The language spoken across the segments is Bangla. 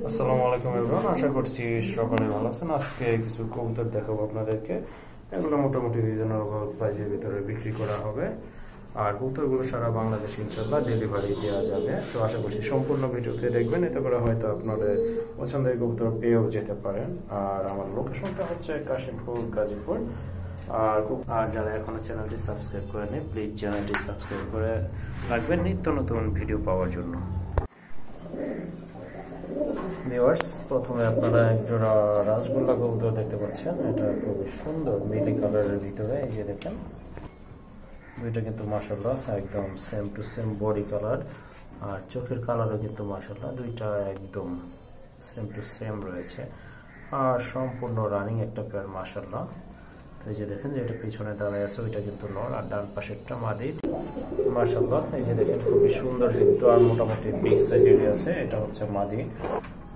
আসসালামু আলাইকুম এভরিওয়ান, আশা করছি সকলে ভালো আছেন। আজকে কিছু কবুতর দেখাবো আপনাদেরকে। এগুলো মোটামুটি রিজনেবল প্রাইসের ভিতরে বিক্রি করা হবে, আর কবুতরগুলো সারা বাংলাদেশে ইনশাআল্লাহ ডেলিভারি দেওয়া যাবে। তো আশা করছি সম্পূর্ণ ভিডিওতে দেখবেন, এতে করে হয়তো আপনাদের পছন্দের কবুতর পেয়েও যেতে পারেন। আর আমার লোকেশনটা হচ্ছে কাশিমপুর, গাজীপুর। আর যারা এখনো চ্যানেলটি সাবস্ক্রাইব করেনি, প্লিজ চ্যানেলটি সাবস্ক্রাইব করে রাখবেন নিত্য নতুন ভিডিও পাওয়ার জন্য। ভিউয়ার্স, প্রথমে আপনারা এক জোড়া রাসগোল্লা কবুতর দেখতে পাচ্ছেন। এটা খুবই সুন্দর মিলি কালারের ভিতরে, এই যে দেখেন দুইটা কিন্তু মাশাআল্লাহ একদম same to same body colour, আর চোখের কালারও কিন্তু মাশাআল্লাহ দুইটা একদম সেম টু সেম রয়েছে, আর সম্পূর্ণ রানিং একটা পেয়ার মাশাআল্লাহ। তো এই যে দেখেন যে এটা পিছনে দাঁড়ায় আছে, ওইটা কিন্তু নর, আর ডান পাশেরটা মাদি মাশাআল্লাহ। এই যে দেখেন খুবই সুন্দর কিন্তু, আর মোটামুটি বিগ সাইজেরই আছে। এটা হচ্ছে মাদি,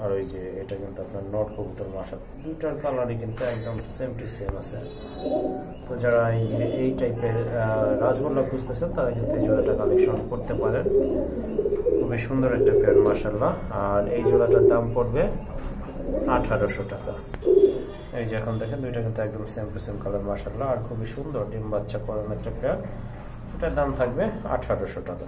আর ওই যে এটা কিন্তু আপনার নট কবুতর মাশাআল্লাহ। দুইটার কালারই কিন্তু একদম সেম টু সেম আছে। তো যারা এই যে এই টাইপের রাজগোল্লা খুঁজতেছেন তারা কিন্তু এই জোড়াটা কালেকশন করতে পারেন। খুবই সুন্দর একটা পেয়ার মাশাআল্লাহ, আর এই জোড়াটার দাম পড়বে 1800 টাকা। এই যে এখন দেখেন দুইটা কিন্তু একদম সেম টু সেম কালার মাশাআল্লাহ, আর খুবই সুন্দর ডিম বাচ্চা করানো একটা পেয়ার। এটার দাম থাকবে 1800 টাকা।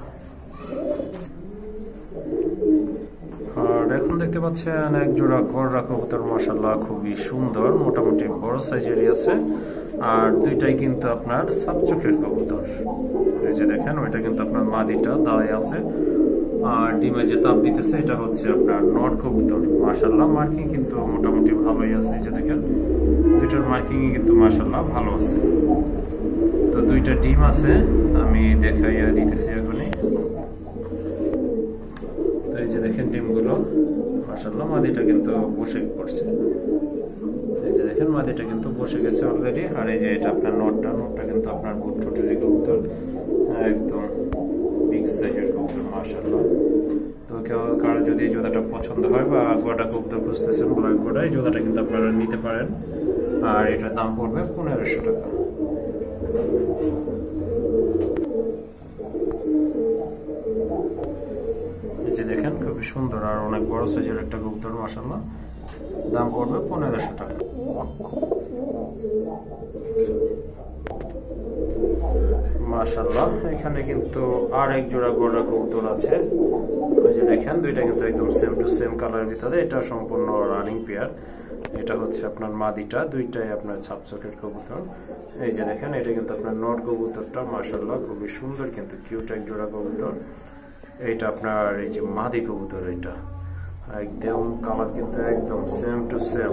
আর এখন দেখতে পাচ্ছেন এক জোড়া গররা কবুতর মাশাআল্লাহ, খুবই সুন্দর, মোটামুটি বড় সাইজেরই আছে, আর দুইটাই কিন্তু আপনার সাবচোখের কবুতর। এই যে দেখেন ওইটা কিন্তু আপনার মাদিটা দাঁড়ায় আছে, আর ডিমে যে তাপ দিতেছে এটা হচ্ছে আপনার নট কবুতর মাশাআল্লাহ। মার্কিং কিন্তু মোটামুটি ভালোই আছে, এই যে দেখেন দুইটার মার্কিং কিন্তু মাশাআল্লাহ ভালো আছে। তো দুইটা ডিম আছে, আমি দেখাইয়া দিতেছি এখনই। তো এই যে দেখেন ডিমগুলো মাশাআল্লাহ, মাদিটা কিন্তু বসে পড়ছে। এই যে দেখেন মাদিটা কিন্তু বসে গেছে অলরেডি, আর এই যে এটা আপনার নটটা কিন্তু আপনার বুট ঠোঁটের কবুতর, একদম বিগ সাইজের কবুতর মাশাআল্লাহ। তো কেউ কারো যদি এই জোড়াটা পছন্দ হয় বা গোটা কবুতর খুঁজতেছেন ব্ল্যাক গোটা, এই জোড়াটা কিন্তু আপনারা নিতে পারেন, আর এটার দাম পড়বে 1500 টাকা। এই যে দেখেন খুবই সুন্দর আর অনেক বড় সাইজের একটা কবুতর মাশাআল্লাহ, দাম পড়বে 1500 টাকা। মাশাআল্লাহ এখানে কিন্তু আর এক জোড়া গড়া কবুতর আছে। ওই যে দেখেন দুইটা কিন্তু একদম সেম টু সেম কালারের ভিতরে, এটা সম্পূর্ণ রানিং পেয়ার। এটা হচ্ছে আপনার মাদিটা, দুইটাই আপনার ছাপচকের কবুতর। এই যে দেখেন এটা কিন্তু আপনার নট কবুতরটা মাশাআল্লাহ খুবই সুন্দর, কিন্তু কিউট এক জোড়া কবুতর। এইটা আপনার এই যে মাদি কবুতর, এটা একদম কালার কিন্তু একদম সেম টু সেম,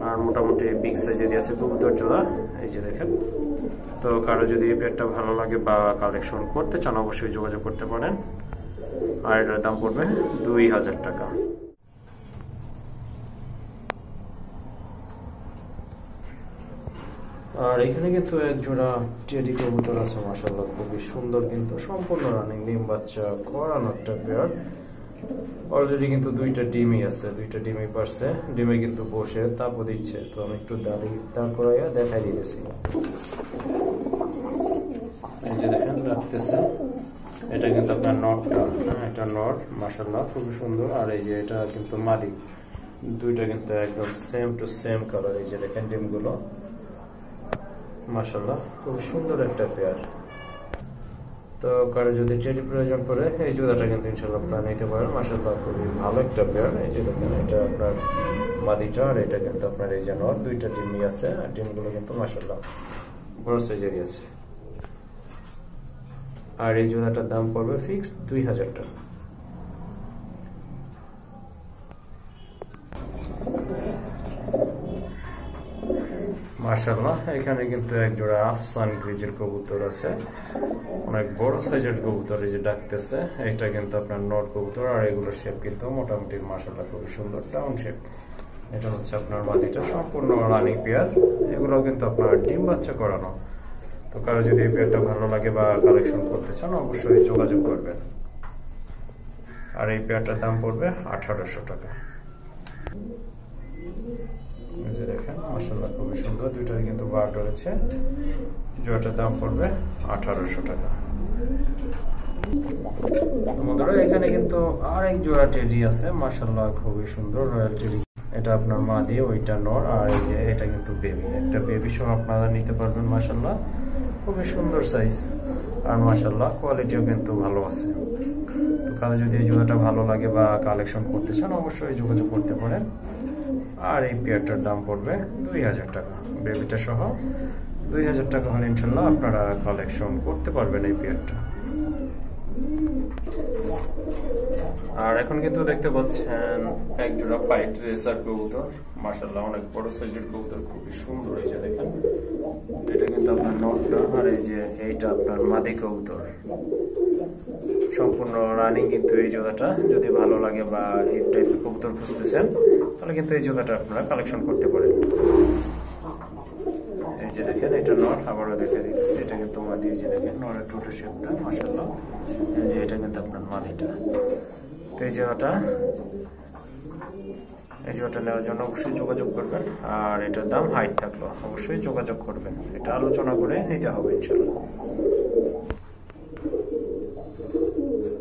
আর মোটামুটি বিগ সাইজের আছে কবুতর জোড়া। এই যে দেখেন, তো কারো যদি এই পেয়ারটা ভালো লাগে বা কালেকশন করতে চান অবশ্যই যোগাযোগ করতে পারেন, আর এটার দাম পড়বে 2000 টাকা। আর এখানে কিন্তু এক জোড়া টেডি কবুতর আছে মাশাআল্লাহ, খুবই সুন্দর কিন্তু সম্পূর্ণ রানিং ডিম বাচ্চা করানো একটা পেয়ার। অলরেডি কিন্তু দুইটা ডিমই আছে, দুইটা ডিমই পারছে, ডিমে কিন্তু বসে তাপও দিচ্ছে। তো আমি একটু দাঁড় করাইয়া দেখাই দিতেছি। এই যে দেখেন রাখতেছে, এটা কিন্তু আপনার নটটা, এটা নট মাশাআল্লাহ খুবই সুন্দর। আর এই যে এটা কিন্তু মাদি, দুইটা কিন্তু একদম সেম টু সেম কালার। এই যে দেখেন ডিমগুলো মাশাআল্লাহ খুব সুন্দর একটা পেয়ার। তো কারো যদি টেডি প্রয়োজন পড়ে এই জোড়াটা কিন্তু ইনশাআল্লাহ আপনারা নিতে পারেন মাশাআল্লাহ, খুবই ভালো একটা পেয়ার। এই যে দেখেন এটা আপনার মাদিটা, আর এটা কিন্তু আপনার এই যে নর, দুইটা ডিমই আছে, আর ডিমগুলো কিন্তু মাশাআল্লাহ বড় সাইজেরই আছে। আর এই জোড়াটার দাম পড়বে ফিক্সড 2000 টাকা। মাশাআল্লাহ এখানে কিন্তু এক জোড়া আফসান গ্রিজের কবুতর আছে, অনেক বড় সাইজের কবুতর, এই যে ডাকতেছে। এটা কিন্তু আপনার নট কবুতর, আর এগুলোর শেপ কিন্তু মোটামুটি মাশাআল্লাহ খুবই সুন্দর টাউন শেপ। এটা হচ্ছে আপনার মাদিটা, সম্পূর্ণ রানিং পেয়ার। এগুলো কিন্তু আপনার ডিম বাচ্চা করানো। তো কারো যদি এই পেয়ারটা ভালো লাগে বা কালেকশন করতে চান অবশ্যই যোগাযোগ করবেন, আর এই পেয়ারটার দাম পড়বে 1800 টাকা। দেখেন মাশাআল্লাহ খুবই সুন্দর, দুইটাই কিন্তু বার্ড রয়েছে। জোড়াটার দাম পড়বে 1800 টাকা। বন্ধুরা এখানে কিন্তু আরেক জোড়া টেডি আছে, মাশাআল্লাহ খুবই সুন্দর রয়্যাল টেডি। এটা আপনার মা দিয়ে, ওইটা নর, আর এই যে এটা কিন্তু বেবি। একটা বেবি সহ আপনারা নিতে পারবেন। মাশাআল্লাহ খুবই সুন্দর সাইজ, আর মাশাআল্লাহ কোয়ালিটিও কিন্তু ভালো আছে। তো কারো যদি এই জোড়াটা ভালো লাগে বা কালেকশন করতে চান অবশ্যই যোগাযোগ করতে পারেন। আর এই পেয়ারটার দাম পড়বে 2000 টাকা, বেবিটা সহ 2000 টাকা হলে ইনশাল্লাহ আপনারা কালেকশন করতে পারবেন এই পেয়ারটা। আর এখন কিন্তু দেখতে পাচ্ছেন এক জোড়া পাইট রেসার কবুতর, মাশাআল্লাহ অনেক বড় সাইজের কবুতর, খুবই সুন্দর। এই যে দেখেন এটা কিন্তু আপনার নটটা, আর এই যে এইটা আপনার মাদি কবুতর, সম্পূর্ণ রানিং কিন্তু এই জোড়াটা। যদি ভালো লাগে বা এই টাইপের কবুতর খুঁজতেছেন তাহলে কিন্তু এই জোড়াটা আপনারা কালেকশন করতে পারেন। এই যে দেখেন এটা নট, আবারও দেখে দিতেছি, এটা কিন্তু মাদি। এই যে দেখেন নরের ঠোঁটের শেপটা, মাশাআল্লাহ। এই যে এটা কিন্তু আপনার মাদিটা। তো এই জোড়াটা নেওয়ার জন্য অবশ্যই যোগাযোগ করবেন। আর এটার দাম হাইট থাকলো অবশ্যই যোগাযোগ করবেন, এটা আলোচনা করে নিতে হবে ইনশাআল্লাহ।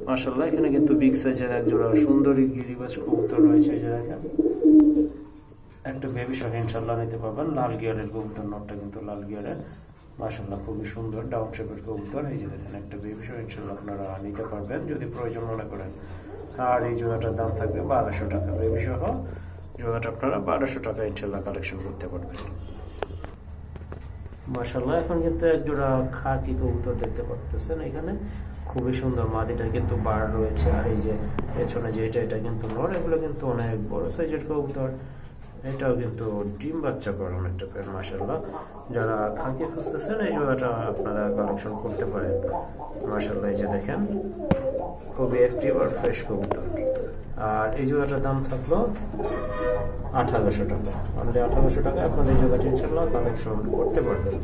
মাশাআল্লাহ এখানে কিন্তু বিগ সাইজের এক জোড়া সুন্দরী গিরিবাজ কবুতর রয়েছে। এই যে দেখেন একটা বেবি সহ ইনশাআল্লাহ নিতে পারবেন। লাল গিয়ারের কবুতর, নটটা কিন্তু লাল গিয়ারের, মাশাআল্লাহ খুবই সুন্দর ডাউন শেপের কবুতর। এই যে দেখেন একটা বেবি সহ ইনশাআল্লাহ আপনারা নিতে পারবেন যদি প্রয়োজন মনে করেন। আর এই জোড়াটার দাম থাকবে 1200 টাকা, বেবি সহ জোড়াটা আপনারা 1200 টাকা ইনশাআল্লাহ কালেকশন করতে পারবেন। মাশাআল্লাহ এখন কিন্তু এক জোড়া খাকি কবুতর দেখতে পাচ্ছেন এখানে, খুবই সুন্দর। মাদিটা কিন্তু বার রয়েছে, আর এই যে পেছনে যে এটা কিন্তু নর। এগুলো কিন্তু অনেক বড় সাইজের কবুতর, এটাও কিন্তু ডিম বাচ্চা করানো একটা পেয়ার। মাশাআল্লাহ যারা খাকি খুঁজতেছেন এই জোড়াটা আপনারা কালেকশন করতে পারেন। মাশাআল্লাহ এই যে দেখেন খুবই অ্যাক্টিভ আর ফ্রেশ কবুতর। আর এই জোড়াটার দাম থাকলো 1800 টাকা, অনলি 1800 টাকা। এখন এই জোড়াটা ইনশাআল্লাহ কালেকশন করতে পারবেন।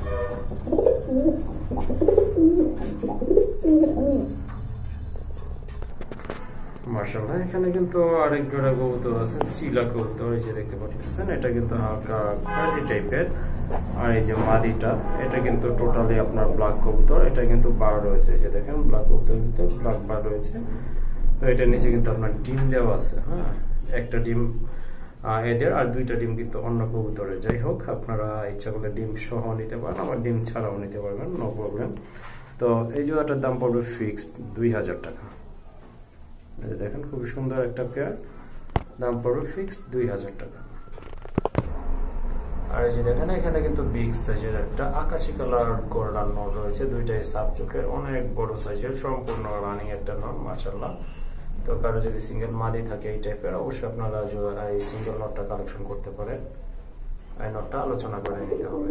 মাশাআল্লাহ এখানে কিন্তু আরেক জোড়া কবুতর আছে, চিলা কবুতর। এই যে দেখতে পাচ্ছেন এটা কিন্তু হালকা কালি টাইপের, আর এই যে মাদিটা এটা কিন্তু টোটালি আপনার ব্ল্যাক কবুতর। এটা কিন্তু বার রয়েছে, এই যে দেখেন ব্ল্যাক কবুতর ভিতরে ব্ল্যাক বার রয়েছে। তো এটার নিচে কিন্তু আপনার ডিম দেওয়া আছে, হ্যাঁ একটা ডিম এদের, আর দুইটা ডিম কিন্তু অন্য কবুতরে। যাই হোক আপনারা ইচ্ছা করলে ডিম সহ নিতে পারেন, আবার ডিম ছাড়াও নিতে পারবেন, নো প্রবলেম। তো এই জোড়াটার দাম পড়বে ফিক্সড 2000 টাকা। দেখেন খুবই সুন্দর একটা পেয়ার, দাম পড়বে ফিক্সড 2000 টাকা। আর এই যে দেখেন এখানে কিন্তু বিগ সাইজের একটা আকাশি কালার গোল্ডেন নর রয়েছে, দুইটাই সাপ চোখের, অনেক বড় সাইজের, সম্পূর্ণ রানিং একটা নর মাশাআল্লাহ। তো কারো যদি সিঙ্গেল মাদি থাকে এই টাইপের অবশ্যই আপনারা এই সিঙ্গেল নটটা কালেকশন করতে পারেন। এই নটটা আলোচনা করে নিতে হবে।